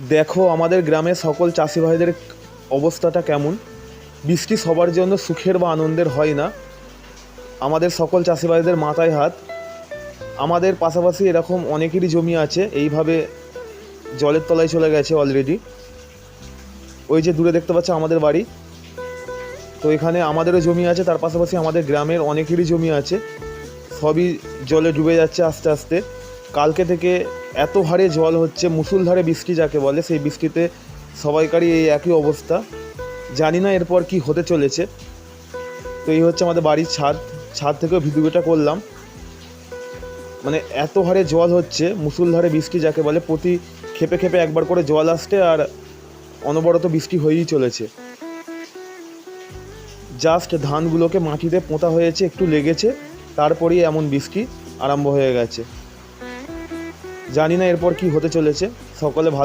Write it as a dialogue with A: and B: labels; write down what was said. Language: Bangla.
A: দেখো আমাদের গ্রামের সকল চাষি ভাইদের অবস্থাটা কেমন। বৃষ্টি সবার জন্য সুখের বা আনন্দের হয় না। আমাদের সকল চাষি ভাইদের মাথায় হাত। আমাদের পাশাপাশি এরকম অনেকেরই জমি আছে এইভাবে জলের তলায় চলে গেছে অলরেডি। ওই যে দূরে দেখতে পাচ্ছ আমাদের বাড়ি, তো এখানে আমাদেরও জমি আছে, তার পাশাপাশি আমাদের গ্রামের অনেকেরই জমি আছে, সবই জলে ডুবে যাচ্ছে আস্তে আস্তে। কালকে থেকে এত হারে জল হচ্ছে, মুষলধারে বৃষ্টি যাকে বলে, সেই বৃষ্টিতে সবাইকারই এই একই অবস্থা। জানি না এরপর কি হতে চলেছে। তো এই হচ্ছে আমাদের বাড়ির ছাদ থেকেও ভিডিওটা করলাম। মানে এত হারে জল হচ্ছে, মুষলধারে বৃষ্টি যাকে বলে, প্রতি খেপে খেপে একবার করে জল আসছে আর অনবরত বৃষ্টি হয়েই চলেছে। জাস্ট ধানগুলোকে মাটিতে পোঁতা হয়েছে, একটু লেগেছে, তারপরেই এমন বৃষ্টি আরম্ভ হয়ে গেছে। জানি না এরপর কি হতে চলেছে। সকলে ভালো